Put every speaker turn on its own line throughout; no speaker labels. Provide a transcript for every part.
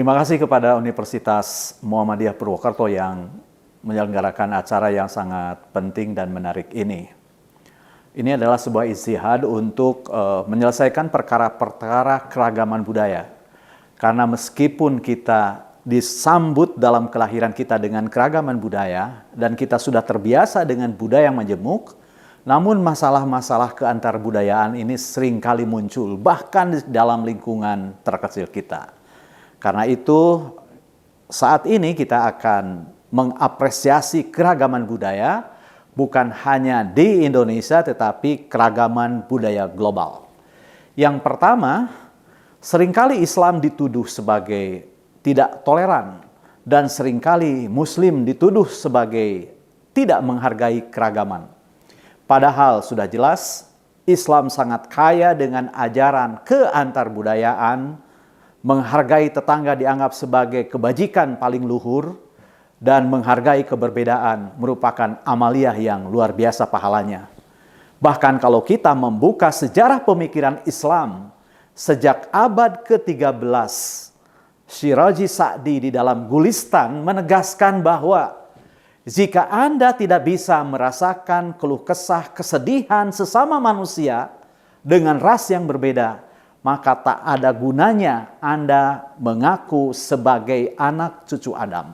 Terima kasih kepada Universitas Muhammadiyah Purwokerto yang menyelenggarakan acara yang sangat penting dan menarik ini. Ini adalah sebuah ijtihad untuk menyelesaikan perkara-perkara keragaman budaya. Karena meskipun kita disambut dalam kelahiran kita dengan keragaman budaya dan kita sudah terbiasa dengan budaya yang majemuk, namun masalah-masalah keantarbudayaan ini seringkali muncul bahkan di dalam lingkungan terkecil kita. Karena itu saat ini kita akan mengapresiasi keragaman budaya bukan hanya di Indonesia tetapi keragaman budaya global. Yang pertama, seringkali Islam dituduh sebagai tidak toleran dan seringkali Muslim dituduh sebagai tidak menghargai keragaman. Padahal sudah jelas Islam sangat kaya dengan ajaran keantarbudayaan, menghargai tetangga dianggap sebagai kebajikan paling luhur, dan menghargai keberbedaan merupakan amaliyah yang luar biasa pahalanya. Bahkan kalau kita membuka sejarah pemikiran Islam sejak abad ke-13, Syirazi Sa'di di dalam Gulistan menegaskan bahwa jika Anda tidak bisa merasakan keluh kesah kesedihan sesama manusia dengan ras yang berbeda, maka tak ada gunanya Anda mengaku sebagai anak cucu Adam.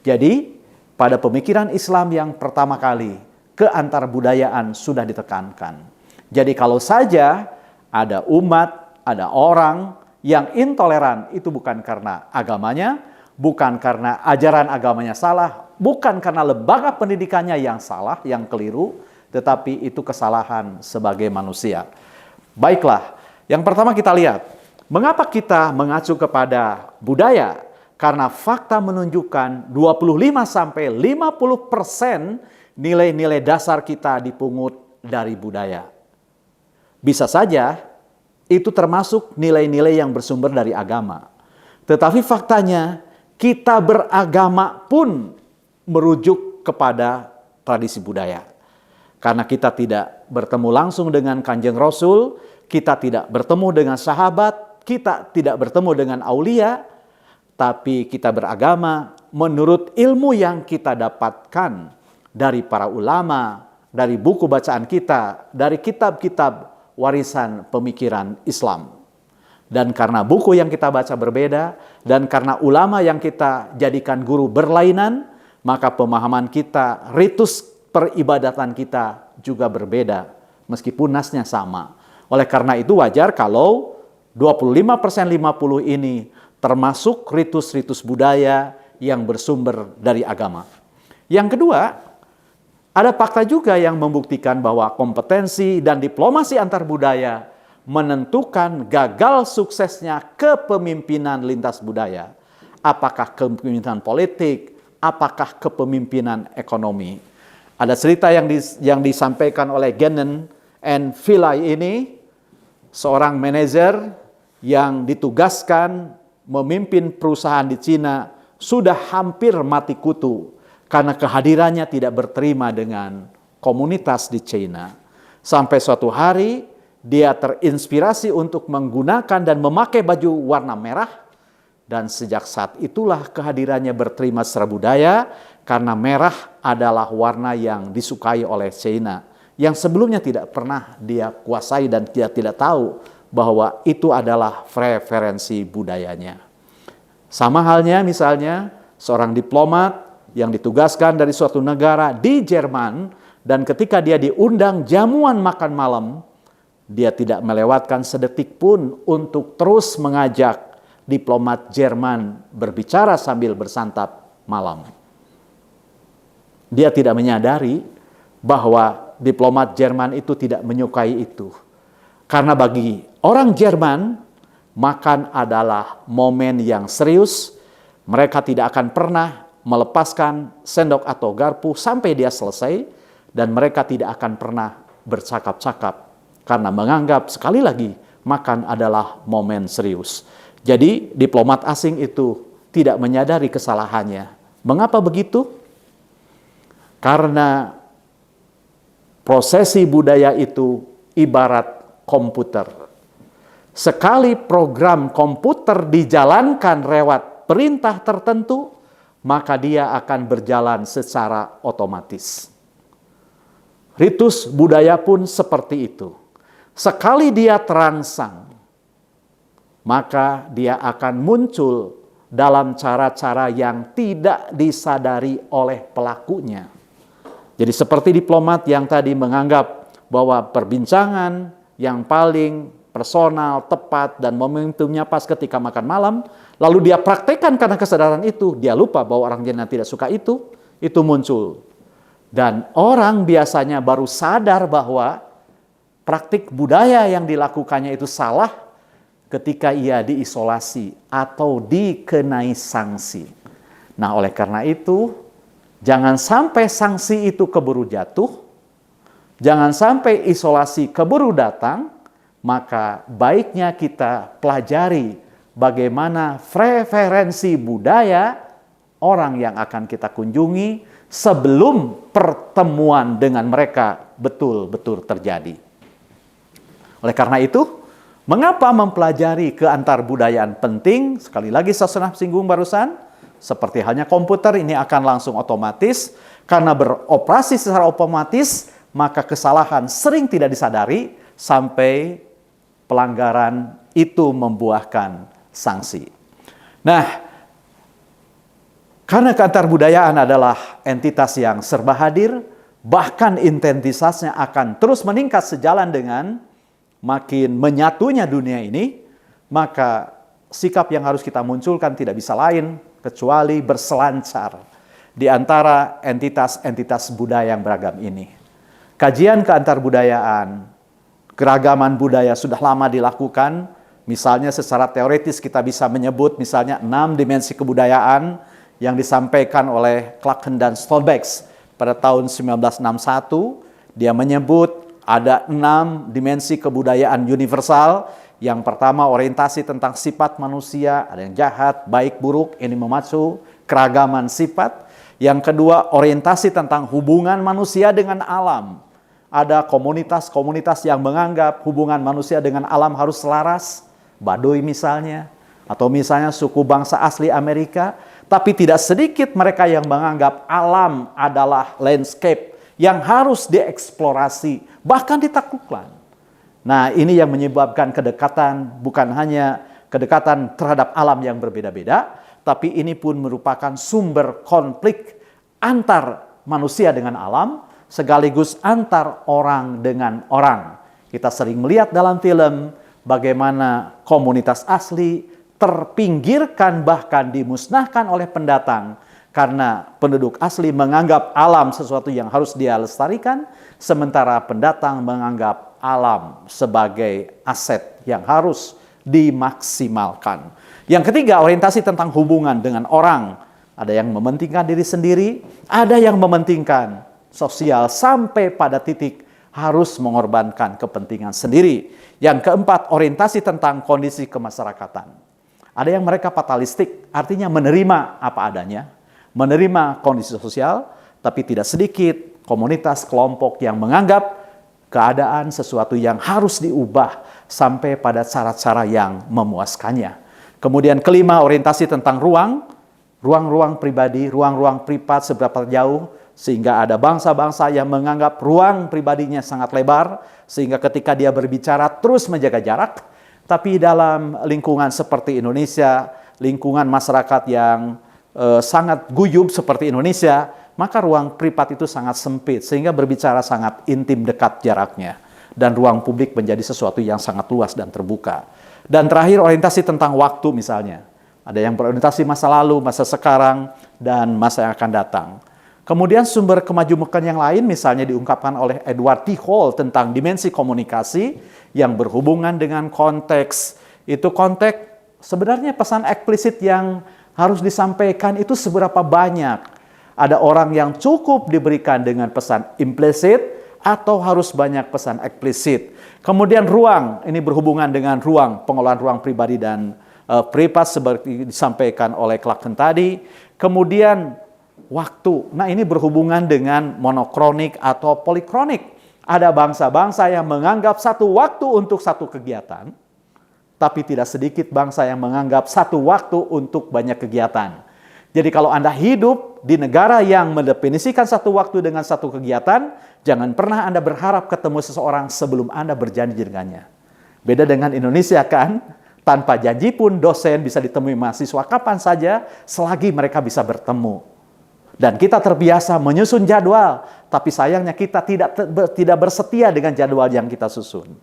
Jadi, pada pemikiran Islam yang pertama kali, keantarbudayaan sudah ditekankan. Jadi kalau saja ada umat, ada orang yang intoleran, itu bukan karena agamanya, bukan karena ajaran agamanya salah, bukan karena lembaga pendidikannya yang salah, yang keliru, tetapi itu kesalahan sebagai manusia. Baiklah. Yang pertama kita lihat, mengapa kita mengacu kepada budaya? Karena fakta menunjukkan 25-50% nilai-nilai dasar kita dipungut dari budaya. Bisa saja itu termasuk nilai-nilai yang bersumber dari agama. Tetapi faktanya kita beragama pun merujuk kepada tradisi budaya. Karena kita tidak bertemu langsung dengan Kanjeng Rasul, kita tidak bertemu dengan sahabat, kita tidak bertemu dengan aulia, tapi kita beragama menurut ilmu yang kita dapatkan dari para ulama, dari buku bacaan kita, dari kitab-kitab warisan pemikiran Islam. Dan karena buku yang kita baca berbeda, dan karena ulama yang kita jadikan guru berlainan, maka pemahaman kita, ritus peribadatan kita juga berbeda, meskipun nasnya sama. Oleh karena itu wajar kalau 25% 50 ini termasuk ritus-ritus budaya yang bersumber dari agama. Yang kedua, ada fakta juga yang membuktikan bahwa kompetensi dan diplomasi antar budaya menentukan gagal suksesnya kepemimpinan lintas budaya. Apakah kepemimpinan politik, apakah kepemimpinan ekonomi. Ada cerita yang disampaikan oleh Gannon and Philae ini, seorang manajer yang ditugaskan memimpin perusahaan di Cina sudah hampir mati kutu karena kehadirannya tidak berterima dengan komunitas di Cina. Sampai suatu hari dia terinspirasi untuk menggunakan dan memakai baju warna merah, dan sejak saat itulah kehadirannya berterima secara budaya karena merah adalah warna yang disukai oleh Cina, yang sebelumnya tidak pernah dia kuasai dan dia tidak tahu bahwa itu adalah preferensi budayanya. Sama halnya misalnya seorang diplomat yang ditugaskan dari suatu negara di Jerman, dan ketika dia diundang jamuan makan malam, dia tidak melewatkan sedetik pun untuk terus mengajak diplomat Jerman berbicara sambil bersantap malam. Dia tidak menyadari bahwa diplomat Jerman itu tidak menyukai itu. Karena bagi orang Jerman, makan adalah momen yang serius. Mereka tidak akan pernah melepaskan sendok atau garpu sampai dia selesai. Dan mereka tidak akan pernah bercakap-cakap. Karena menganggap sekali lagi makan adalah momen serius. Jadi diplomat asing itu tidak menyadari kesalahannya. Mengapa begitu? Karena prosesi budaya itu ibarat komputer. Sekali program komputer dijalankan lewat perintah tertentu, maka dia akan berjalan secara otomatis. Ritus budaya pun seperti itu. Sekali dia terangsang, maka dia akan muncul dalam cara-cara yang tidak disadari oleh pelakunya. Jadi seperti diplomat yang tadi menganggap bahwa perbincangan yang paling personal, tepat, dan momentumnya pas ketika makan malam, lalu dia praktekkan karena kesadaran itu, dia lupa bahwa orang yang tidak suka itu muncul. Dan orang biasanya baru sadar bahwa praktik budaya yang dilakukannya itu salah ketika ia diisolasi atau dikenai sanksi. Nah, oleh karena itu, jangan sampai sanksi itu keburu jatuh, jangan sampai isolasi keburu datang, maka baiknya kita pelajari bagaimana preferensi budaya orang yang akan kita kunjungi sebelum pertemuan dengan mereka betul-betul terjadi. Oleh karena itu, mengapa mempelajari keantarbudayaan penting? Sekali lagi saya sudah singgung barusan, seperti halnya komputer ini akan langsung otomatis, karena beroperasi secara otomatis, maka kesalahan sering tidak disadari sampai pelanggaran itu membuahkan sanksi. Nah, karena keantarbudayaan adalah entitas yang serba hadir, bahkan intensitasnya akan terus meningkat sejalan dengan makin menyatunya dunia ini, maka sikap yang harus kita munculkan tidak bisa lain kecuali berselancar di antara entitas-entitas budaya yang beragam ini. Kajian keantarbudayaan, keragaman budaya sudah lama dilakukan, misalnya secara teoritis kita bisa menyebut misalnya 6 dimensi kebudayaan yang disampaikan oleh Clarken dan Stolbeck pada tahun 1961. Dia menyebut ada 6 dimensi kebudayaan universal. Yang pertama orientasi tentang sifat manusia, ada yang jahat, baik, buruk, ini memacu keragaman sifat. Yang kedua orientasi tentang hubungan manusia dengan alam. Ada komunitas-komunitas yang menganggap hubungan manusia dengan alam harus selaras, Baduy misalnya, atau misalnya suku bangsa asli Amerika. Tapi tidak sedikit mereka yang menganggap alam adalah landscape yang harus dieksplorasi, bahkan ditaklukkan. Nah, ini yang menyebabkan kedekatan, bukan hanya kedekatan terhadap alam yang berbeda-beda, tapi ini pun merupakan sumber konflik antar manusia dengan alam, sekaligus antar orang dengan orang. Kita sering melihat dalam film bagaimana komunitas asli terpinggirkan, bahkan dimusnahkan oleh pendatang karena penduduk asli menganggap alam sesuatu yang harus dia lestarikan, sementara pendatang menganggap alam sebagai aset yang harus dimaksimalkan. Yang ketiga, orientasi tentang hubungan dengan orang. Ada yang mementingkan diri sendiri, ada yang mementingkan sosial sampai pada titik harus mengorbankan kepentingan sendiri. Yang keempat, orientasi tentang kondisi kemasyarakatan. Ada yang mereka fatalistik, artinya menerima apa adanya, menerima kondisi sosial, tapi tidak sedikit komunitas kelompok yang menganggap keadaan sesuatu yang harus diubah sampai pada cara-cara yang memuaskannya. Kemudian kelima, orientasi tentang ruang-ruang pribadi, ruang-ruang privat seberapa jauh, sehingga ada bangsa-bangsa yang menganggap ruang pribadinya sangat lebar, sehingga ketika dia berbicara terus menjaga jarak. Tapi dalam lingkungan seperti Indonesia, lingkungan masyarakat yang sangat guyub seperti Indonesia, maka ruang privat itu sangat sempit, sehingga berbicara sangat intim dekat jaraknya. Dan ruang publik menjadi sesuatu yang sangat luas dan terbuka. Dan terakhir, orientasi tentang waktu misalnya. Ada yang berorientasi masa lalu, masa sekarang, dan masa yang akan datang. Kemudian sumber kemajuan yang lain misalnya diungkapkan oleh Edward T. Hall tentang dimensi komunikasi yang berhubungan dengan konteks. Itu konteks sebenarnya pesan eksplisit yang harus disampaikan itu seberapa banyak. Ada orang yang cukup diberikan dengan pesan implisit atau harus banyak pesan eksplisit. Kemudian ruang, ini berhubungan dengan ruang, pengelolaan ruang pribadi dan privat seperti disampaikan oleh Clarken tadi. Kemudian waktu, nah ini berhubungan dengan monokronik atau polikronik. Ada bangsa-bangsa yang menganggap satu waktu untuk satu kegiatan, tapi tidak sedikit bangsa yang menganggap satu waktu untuk banyak kegiatan. Jadi kalau Anda hidup di negara yang mendefinisikan satu waktu dengan satu kegiatan, jangan pernah Anda berharap ketemu seseorang sebelum Anda berjanji dengannya. Beda dengan Indonesia kan, tanpa janji pun dosen bisa ditemui mahasiswa kapan saja selagi mereka bisa bertemu. Dan kita terbiasa menyusun jadwal, tapi sayangnya kita tidak bersetia dengan jadwal yang kita susun.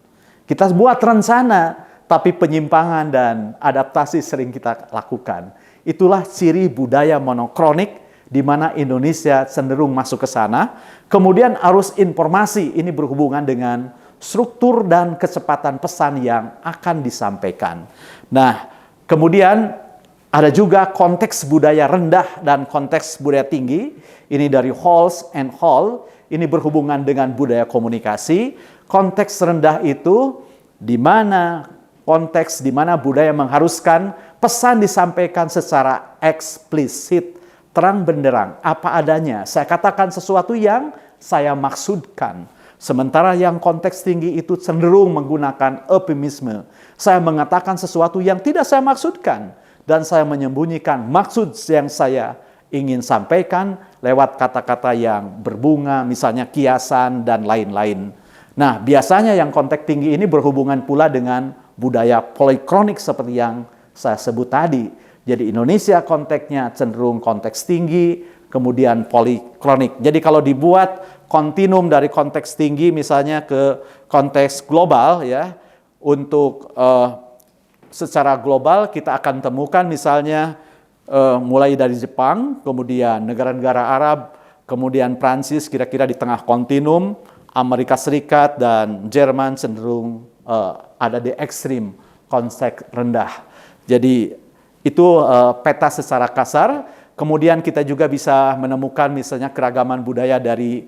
Kita buat rencana, tapi penyimpangan dan adaptasi sering kita lakukan. Itulah ciri budaya monokronik di mana Indonesia cenderung masuk ke sana. Kemudian arus informasi ini berhubungan dengan struktur dan kecepatan pesan yang akan disampaikan. Nah, kemudian ada juga konteks budaya rendah dan konteks budaya tinggi. Ini dari Halls and Hall. Ini berhubungan dengan budaya komunikasi. Konteks rendah itu di mana konteks di mana budaya mengharuskan pesan disampaikan secara eksplisit, terang benderang, apa adanya. Saya katakan sesuatu yang saya maksudkan. Sementara yang konteks tinggi itu cenderung menggunakan eufemisme. Saya mengatakan sesuatu yang tidak saya maksudkan. Dan saya menyembunyikan maksud yang saya ingin sampaikan lewat kata-kata yang berbunga, misalnya kiasan dan lain-lain. Nah, biasanya yang konteks tinggi ini berhubungan pula dengan budaya polikronik seperti yang saya sebut tadi. Jadi Indonesia konteksnya cenderung konteks tinggi, kemudian polikronik. Jadi kalau dibuat kontinum dari konteks tinggi misalnya ke konteks global ya, untuk secara global kita akan temukan misalnya mulai dari Jepang, kemudian negara-negara Arab, kemudian Prancis kira-kira di tengah kontinum, Amerika Serikat dan Jerman cenderung ada di ekstrim konteks rendah. Jadi itu peta secara kasar. Kemudian kita juga bisa menemukan misalnya keragaman budaya dari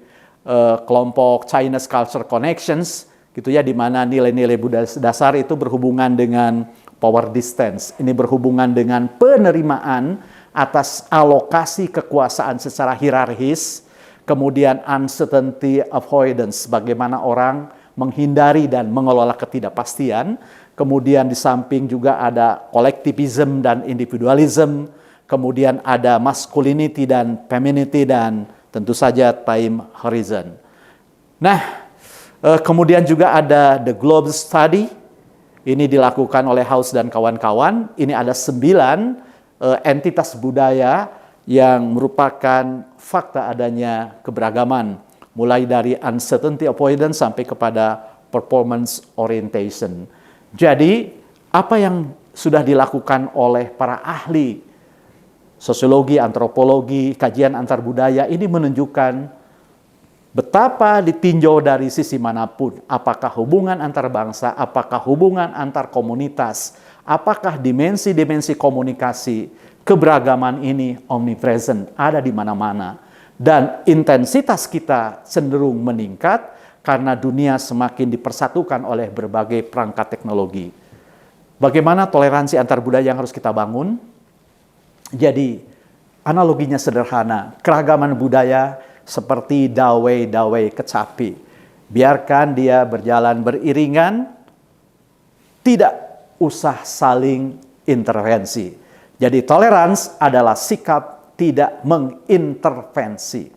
kelompok Chinese Culture Connections, gitu ya, di mana nilai-nilai budaya dasar itu berhubungan dengan power distance. Ini berhubungan dengan penerimaan atas alokasi kekuasaan secara hierarkis. Kemudian uncertainty avoidance, bagaimana orang menghindari dan mengelola ketidakpastian. Kemudian di samping juga ada collectivism dan individualism. Kemudian ada masculinity dan femininity dan tentu saja time horizon. Nah, kemudian juga ada the global study. Ini dilakukan oleh House dan kawan-kawan. Ini ada 9 entitas budaya yang merupakan fakta adanya keberagaman, mulai dari uncertainty avoidance sampai kepada performance orientation. Jadi, apa yang sudah dilakukan oleh para ahli sosiologi, antropologi, kajian antar budaya ini menunjukkan betapa ditinjau dari sisi manapun, apakah hubungan antar bangsa, apakah hubungan antar komunitas, apakah dimensi-dimensi komunikasi, keberagaman ini omnipresent, ada di mana-mana. Dan intensitas kita cenderung meningkat karena dunia semakin dipersatukan oleh berbagai perangkat teknologi. Bagaimana toleransi antar budaya yang harus kita bangun? Jadi, analoginya sederhana, keragaman budaya seperti dawai-dawai kecapi. Biarkan dia berjalan beriringan, tidak usah saling intervensi. Jadi toleransi adalah sikap tidak mengintervensi.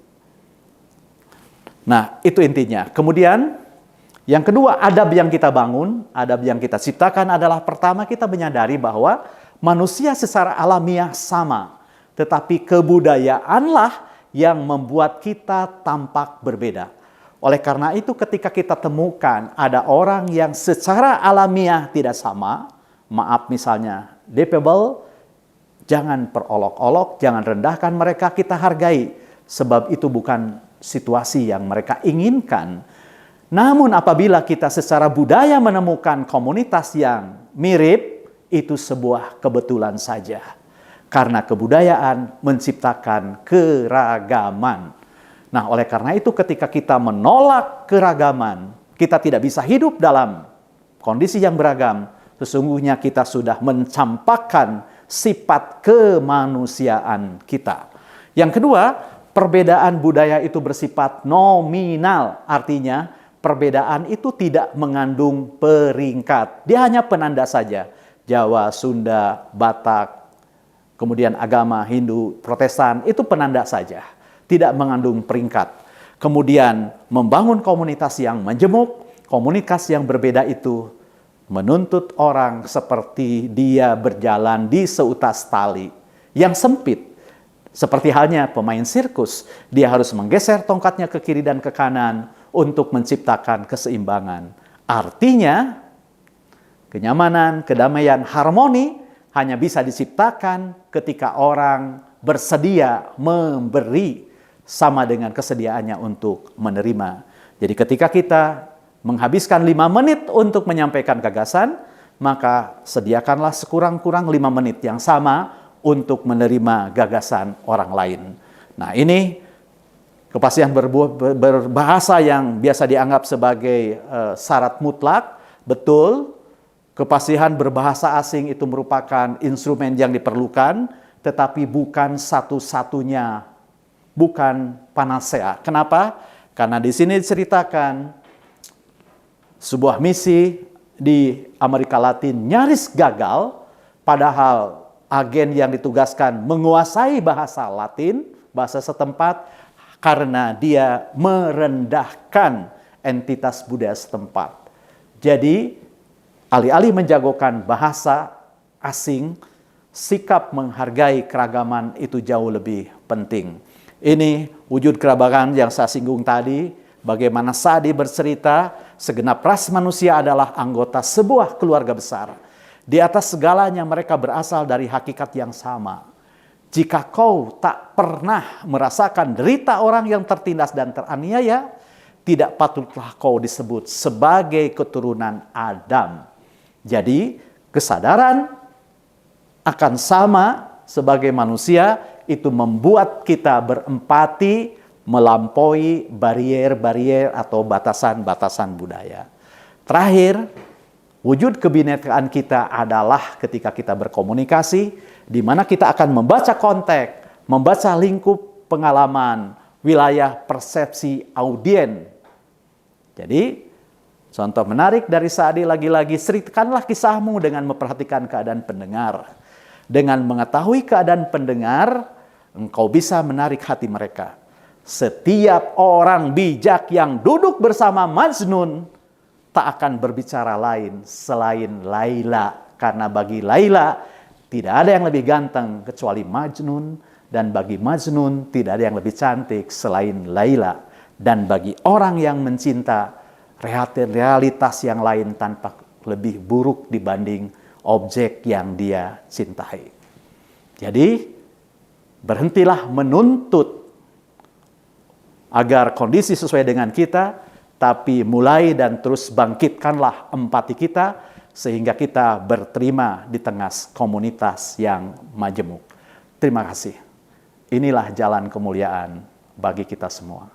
Nah, itu intinya. Kemudian, yang kedua, adab yang kita bangun, adab yang kita ciptakan adalah pertama kita menyadari bahwa manusia secara alamiah sama. Tetapi kebudayaanlah yang membuat kita tampak berbeda. Oleh karena itu ketika kita temukan ada orang yang secara alamiah tidak sama, maaf misalnya depable, jangan perolok-olok, jangan rendahkan mereka, kita hargai. Sebab itu bukan situasi yang mereka inginkan. Namun apabila kita secara budaya menemukan komunitas yang mirip, itu sebuah kebetulan saja. Karena kebudayaan menciptakan keragaman. Nah, oleh karena itu ketika kita menolak keragaman, kita tidak bisa hidup dalam kondisi yang beragam. Sesungguhnya kita sudah mencampakkan sifat kemanusiaan kita. Yang kedua, perbedaan budaya itu bersifat nominal. Artinya, perbedaan itu tidak mengandung peringkat. Dia hanya penanda saja. Jawa, Sunda, Batak, kemudian agama Hindu, Protestan, itu penanda saja, tidak mengandung peringkat. Kemudian membangun komunitas yang majemuk, komunitas yang berbeda itu menuntut orang seperti dia berjalan di seutas tali yang sempit. Seperti halnya pemain sirkus, dia harus menggeser tongkatnya ke kiri dan ke kanan untuk menciptakan keseimbangan. Artinya, kenyamanan, kedamaian, harmoni hanya bisa diciptakan ketika orang bersedia memberi sama dengan kesediaannya untuk menerima. Jadi ketika kita menghabiskan 5 menit untuk menyampaikan gagasan, maka sediakanlah sekurang-kurang 5 menit yang sama untuk menerima gagasan orang lain. Nah, ini kepastian berbahasa yang biasa dianggap sebagai syarat mutlak. Betul, kepastian berbahasa asing itu merupakan instrumen yang diperlukan, tetapi bukan satu-satunya, bukan panacea. Kenapa? Karena di sini diceritakan sebuah misi di Amerika Latin nyaris gagal, padahal agen yang ditugaskan menguasai bahasa Latin, bahasa setempat, karena dia merendahkan entitas budaya setempat. Jadi, alih-alih menjagokan bahasa asing, sikap menghargai keragaman itu jauh lebih penting. Ini wujud keragaman yang saya singgung tadi, bagaimana Sa'di bercerita, segenap ras manusia adalah anggota sebuah keluarga besar. Di atas segalanya mereka berasal dari hakikat yang sama. Jika kau tak pernah merasakan derita orang yang tertindas dan teraniaya, tidak patutlah kau disebut sebagai keturunan Adam. Jadi, kesadaran akan sama sebagai manusia itu membuat kita berempati melampaui barier-barier atau batasan-batasan budaya. Terakhir, wujud kebinekaan kita adalah ketika kita berkomunikasi, di mana kita akan membaca konteks, membaca lingkup pengalaman, wilayah persepsi audien. Jadi, contoh menarik dari Sa'di lagi-lagi, ceritakanlah kisahmu dengan memperhatikan keadaan pendengar. Dengan mengetahui keadaan pendengar, engkau bisa menarik hati mereka. Setiap orang bijak yang duduk bersama Majnun tak akan berbicara lain selain Laila. Karena bagi Laila tidak ada yang lebih ganteng kecuali Majnun. Dan bagi Majnun tidak ada yang lebih cantik selain Laila. Dan bagi orang yang mencinta, realitas yang lain tanpa lebih buruk dibanding objek yang dia cintai. Jadi, berhentilah menuntut agar kondisi sesuai dengan kita, tapi mulai dan terus bangkitkanlah empati kita, sehingga kita berterima di tengah komunitas yang majemuk. Terima kasih. Inilah jalan kemuliaan bagi kita semua.